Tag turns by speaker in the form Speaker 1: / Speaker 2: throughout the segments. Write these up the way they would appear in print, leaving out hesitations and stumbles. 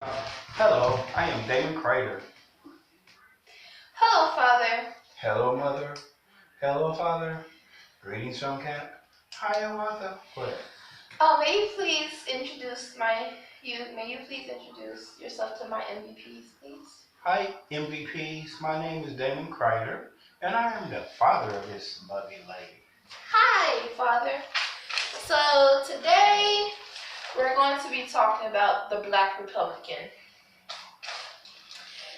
Speaker 1: Hello, I am Damon Crater.
Speaker 2: Hello, Father.
Speaker 1: Hello, Mother. Hello, Father. Greetings from camp. Hi, Martha. What?
Speaker 2: May you please introduce yourself to my MVPs, please?
Speaker 1: Hi, MVPs. My name is Damon Crater, and I am the father of this lovely lady.
Speaker 2: Hi, Father. So today we're going to be talking about the Black Republican.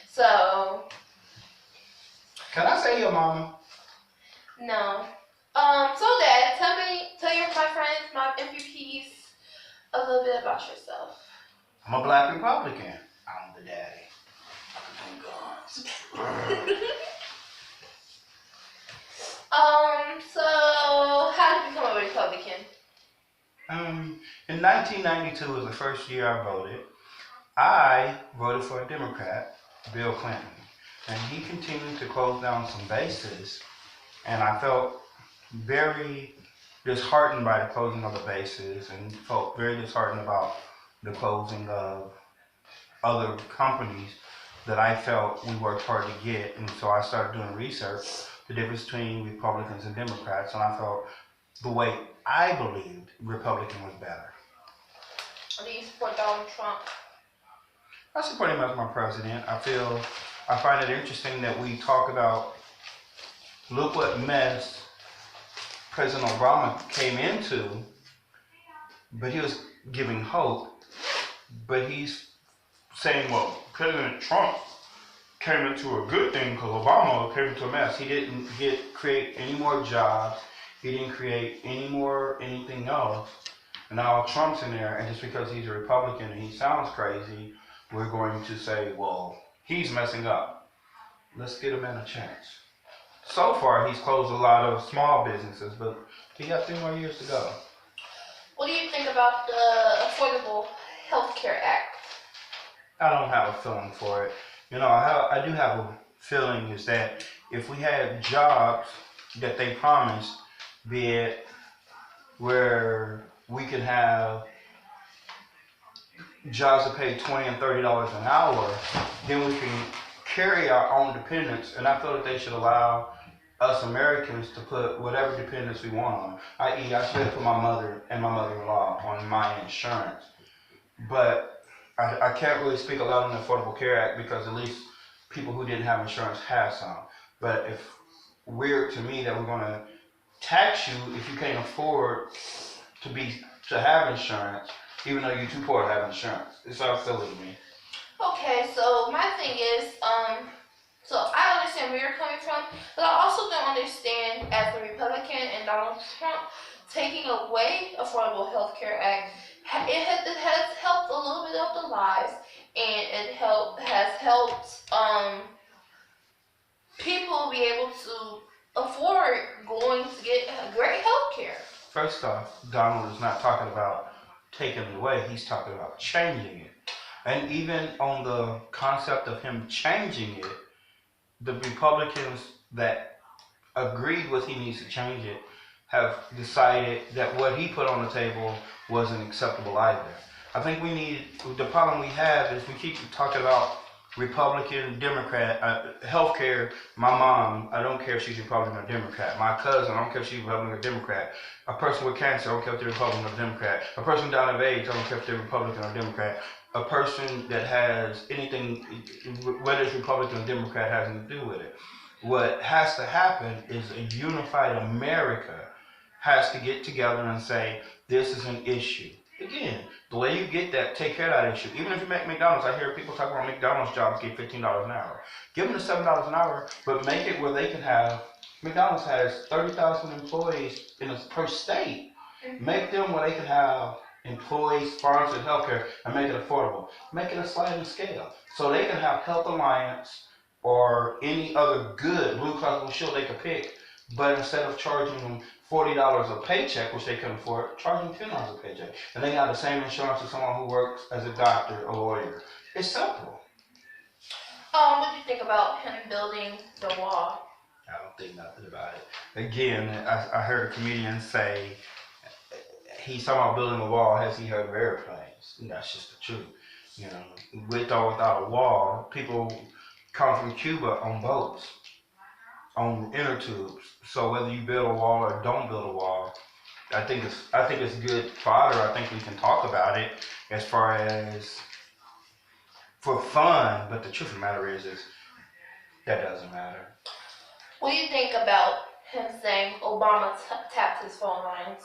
Speaker 2: So
Speaker 1: Can I say your mama?
Speaker 2: no. So Dad, tell my friends, my MVPs, a little bit about yourself.
Speaker 1: I'm a Black Republican. I'm the daddy. Thank God.
Speaker 2: So how did you become a Republican?
Speaker 1: In 1992 was the first year I voted. I voted for a Democrat, Bill Clinton, and he continued to close down some bases, and I felt very disheartened by the closing of the bases and felt very disheartened about the closing of other companies that I felt we worked hard to get. And so I started doing research, the difference between Republicans and Democrats, and I felt the way I believed Republican was better.
Speaker 2: Do you support Donald Trump?
Speaker 1: I support him as my president. I find it interesting that we talk about, look what mess President Obama came into, but he was giving hope. But he's saying, well, President Trump came into a good thing because Obama came into a mess. He didn't create any more jobs. He didn't create anything else. And now Trump's in there, and just because he's a Republican and he sounds crazy, we're going to say, well, he's messing up. Let's give him a chance. So far, he's closed a lot of small businesses, but he got 3 more years to go.
Speaker 2: What do you think about the Affordable Health Care Act?
Speaker 1: I don't have a feeling for it. I do have a feeling is that if we had jobs that they promised, be it where we could have jobs that pay $20 and $30 an hour, then we can carry our own dependents. And I feel that they should allow us Americans to put whatever dependents we want on. I.e., I should put my mother and my mother-in-law on my insurance. But I can't really speak a lot on the Affordable Care Act because at least people who didn't have insurance have some. But it's weird to me that we're going to tax you if you can't afford to have insurance, even though you're too poor to have insurance. It sounds silly to me.
Speaker 2: Okay, so my thing is, so I understand where you're coming from, but I also don't understand as a Republican and Donald Trump taking away Affordable Health Care Act. It has helped a little bit of the lives, and it has helped people be able to afford going to get great health care.
Speaker 1: First off, Donald is not talking about taking it away. He's talking about changing it. And even on the concept of him changing it, the Republicans that agreed with he needs to change it have decided that what he put on the table wasn't acceptable either. I think the problem we have is we keep talking about Republican, Democrat, healthcare. My mom, I don't care if she's Republican or Democrat. My cousin, I don't care if she's Republican or Democrat. A person with cancer, I don't care if they're Republican or Democrat. A person down of age, I don't care if they're Republican or Democrat. A person that has anything, whether it's Republican or Democrat, has nothing to do with it. What has to happen is a unified America has to get together and say, this is an issue. Again, the way you get that, take care of that issue. Even if you make McDonald's, I hear people talk about McDonald's jobs get $15 an hour. Give them the $7 an hour, but make it where they can have, McDonald's has 30,000 employees per state. Make them where they can have employee-sponsored healthcare and make it affordable. Make it a sliding scale. So they can have Health Alliance or any other good Blue Cross Blue Shield they could pick, but instead of charging them $40 a paycheck, which they can afford, charge them $10 a paycheck. And they have the same insurance as someone who works as a doctor or lawyer. It's simple.
Speaker 2: What do you think about him building the wall?
Speaker 1: I don't think nothing about it. Again, I heard a comedian say, he's talking about building a wall, has he heard of airplanes? And that's just the truth. You know, with or without a wall, people come from Cuba on boats, on inner tubes. So whether you build a wall or don't build a wall, I think it's good fodder. I think we can talk about it as far as for fun. But the truth of the matter is that doesn't matter.
Speaker 2: What do you think about him saying Obama tapped his phone lines?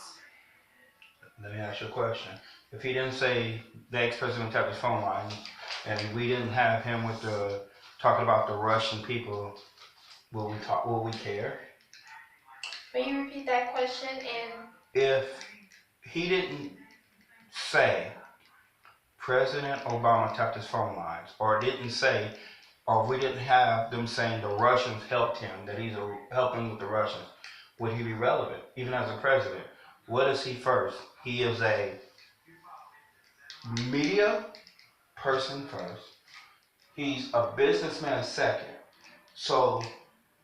Speaker 1: Let me ask you a question. If he didn't say the ex-president tapped his phone line, and we didn't have him with the talking about the Russian people, will we talk? Will we care?
Speaker 2: May you repeat that question? And
Speaker 1: If he didn't say President Obama tapped his phone lines, or didn't say, or we didn't have them saying the Russians helped him, that he's helping with the Russians, would he be relevant, even as a president? What is he first? He is a media person first. He's a businessman second. So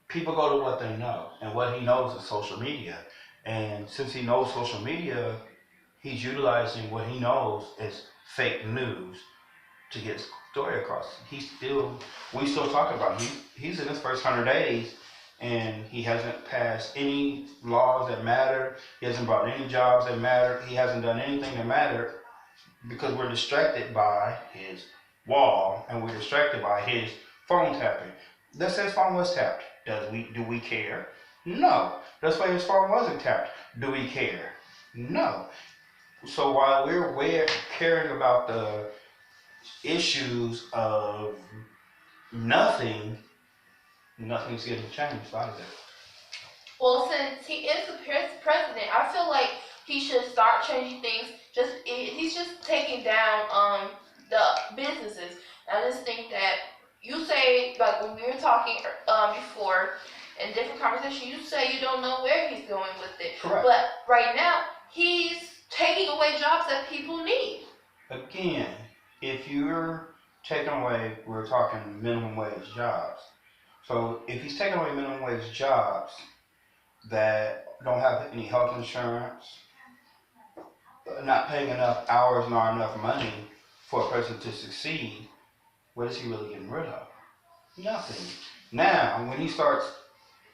Speaker 1: people go to what they know, and what he knows is social media. And since he knows social media, he's utilizing what he knows as fake news to get his story across. We still talk about him. He's in his first 100 days, and he hasn't passed any laws that matter. He hasn't brought any jobs that matter. He hasn't done anything that mattered because we're distracted by his wall, and we're distracted by his phone tapping. Let's say his phone was tapped. Do we care? No. Let's say his phone wasn't tapped. Do we care? No. So while we're caring about the issues of nothing's getting changed out of it.
Speaker 2: well, since he is the president, I feel like he should start changing things. He's just taking down the businesses. I just think that you say, like when we were talking before in different conversations, you say you don't know where he's going with it.
Speaker 1: Correct.
Speaker 2: But right now he's taking away jobs that people need.
Speaker 1: Again, if you're taking away, we're talking minimum wage jobs. So if he's taking away minimum wage jobs that don't have any health insurance, not paying enough hours nor enough money for a person to succeed, what is he really getting rid of? Nothing. Now, when he starts,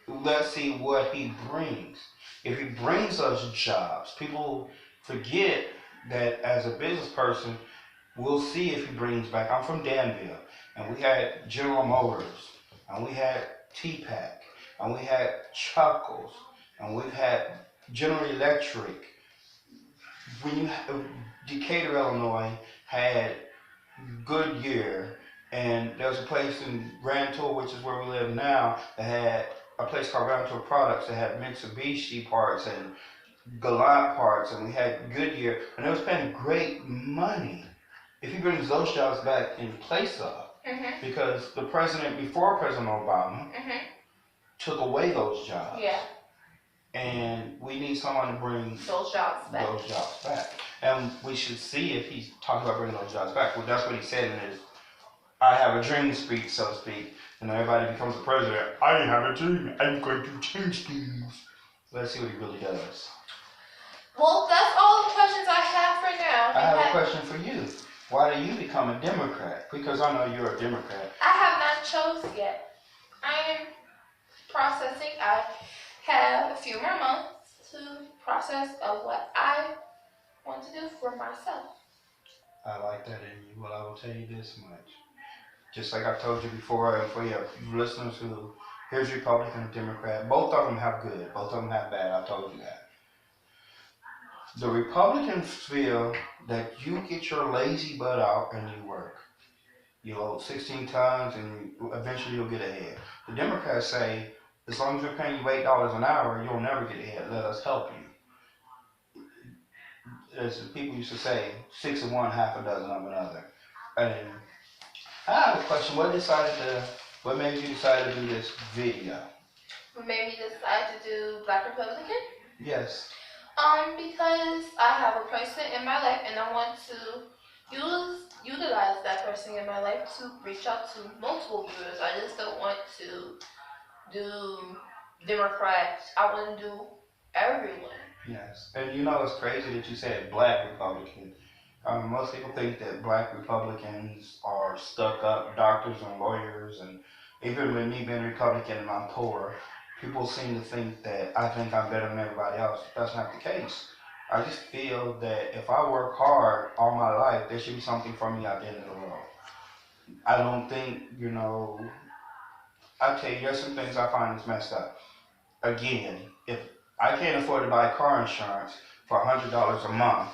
Speaker 1: let's see what he brings. If he brings us jobs, people forget that as a business person, we'll see if he brings back. I'm from Danville, and we had General Motors, and we had T-Pack, and we had Chuckles, and we've had General Electric. Decatur, Illinois had Goodyear, and there was a place in Grand Tour, which is where we live now, that had a place called Grand Tour Products that had Mitsubishi parts and Galant parts, and we had Goodyear, and they was paying great money. If he brings those jobs back in place of, because the president before President Obama took away those jobs.
Speaker 2: Yeah.
Speaker 1: And we need someone to bring
Speaker 2: those jobs
Speaker 1: back. And we should see if he's talking about bringing those jobs back. Well, that's what he said in his I have a dream speech, so to speak. And everybody becomes the president. I have a dream. I'm going to change things. Let's see what he really does.
Speaker 2: Well, that's all the questions I have for now.
Speaker 1: I have a question for you. Why do you become a Democrat? Because I know you're a Democrat.
Speaker 2: I have not chose yet. I am processing. I have a few more months to process of what I want to do for myself.
Speaker 1: I like that in you. Well, I will tell you this much. Just like I told you before, and for your listeners who, here's Republican and Democrat. Both of them have good. Both of them have bad. I told you that. The Republicans feel that you get your lazy butt out and you work. You load 16 tons and eventually you'll get ahead. The Democrats say, as long as we're paying you $8 an hour, you'll never get ahead. Let us help you. As people used to say, 6 of one, half a dozen of another. And I have a question. What made you decide to do this video?
Speaker 2: What made me decide to do Black Republican?
Speaker 1: Yes.
Speaker 2: Because I have a person in my life and I want to utilize that person in my life to reach out to multiple viewers. I just don't want to do Democrats. I want to do everyone.
Speaker 1: Yes. And you know it's crazy that you said Black Republican. Most people think that black Republicans are stuck up doctors and lawyers, and even with me being Republican and I'm poor, people seem to think that I think I'm better than everybody else. That's not the case. I just feel that if I work hard all my life, there should be something for me at the end of the world. I don't think, I tell you, there's some things I find is messed up. Again, if I can't afford to buy car insurance for $100 a month,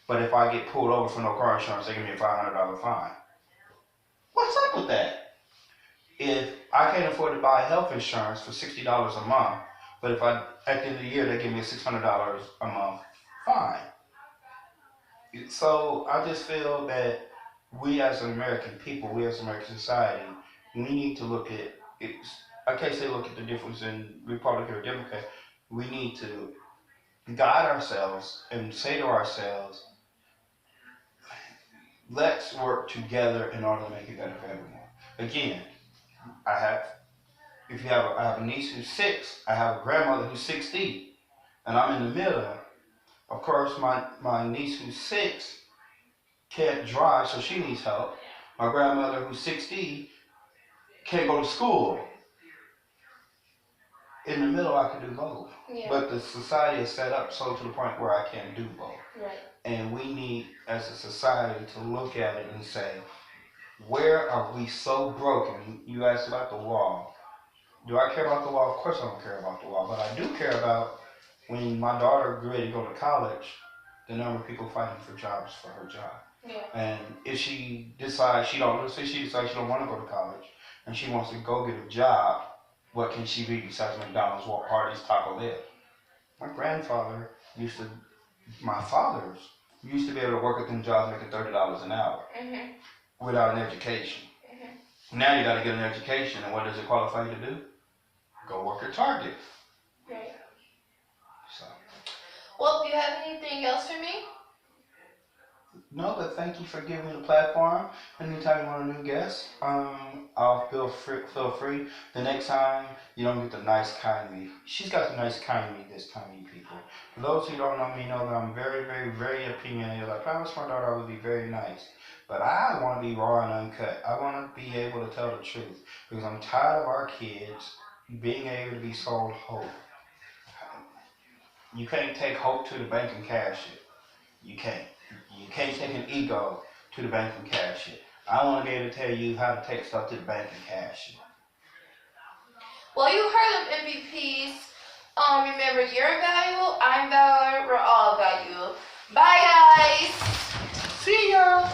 Speaker 1: but if I get pulled over for no car insurance, they give me a $500 fine. What's up with that? If I can't afford to buy health insurance for $60 a month, but if I at the end of the year they give me a $600 a month fine. So I just feel that we as an American people, we as American society, we need to look at it. I can't say look at the difference in Republican or Democrat. We need to guide ourselves and say to ourselves, let's work together in order to make it better for everyone. Again, I have, I have a niece who's 6, I have a grandmother who's 60, and I'm in the middle. Of course, my niece who's 6 can't drive, so she needs help. My grandmother who's 60 can't go to school. In the middle, I can do both. Yeah. But the society is set up so to the point where I can't do both.
Speaker 2: Right.
Speaker 1: And we need, as a society, to look at it and say, where are we so broken? You asked about the wall. Do I care about the wall? Of course I don't care about the wall. But I do care about when my daughter grew ready to go to college, the number of people fighting for jobs for her job.
Speaker 2: Yeah.
Speaker 1: And if she decides she don't want to go to college and she wants to go get a job, what can she be besides McDonald's, Hardee's, Taco Bell? My fathers used to be able to work at them jobs making $30 an hour without an education. Now you got to get an education, and what does it qualify you to do? Go work at Target.
Speaker 2: Right.
Speaker 1: So.
Speaker 2: Well, do you have anything else for me?
Speaker 1: No, but thank you for giving me the platform. Anytime you want a new guest, I'll feel free. The next time you don't get the nice, kind me. She's got the nice, kind me this time, you people. For those who don't know me, know that I'm very, very, very opinionated. I promised my daughter I would be very nice. But I want to be raw and uncut. I want to be able to tell the truth. Because I'm tired of our kids being able to be sold hope. You can't take hope to the bank and cash it. You can't. You can't take an ego to the bank and cash it. I want to be able to tell you how to take stuff to the bank and cash it.
Speaker 2: Well, you heard of MVPs. Remember, you're valuable, I'm valuable, we're all valuable. Bye, guys.
Speaker 1: See ya.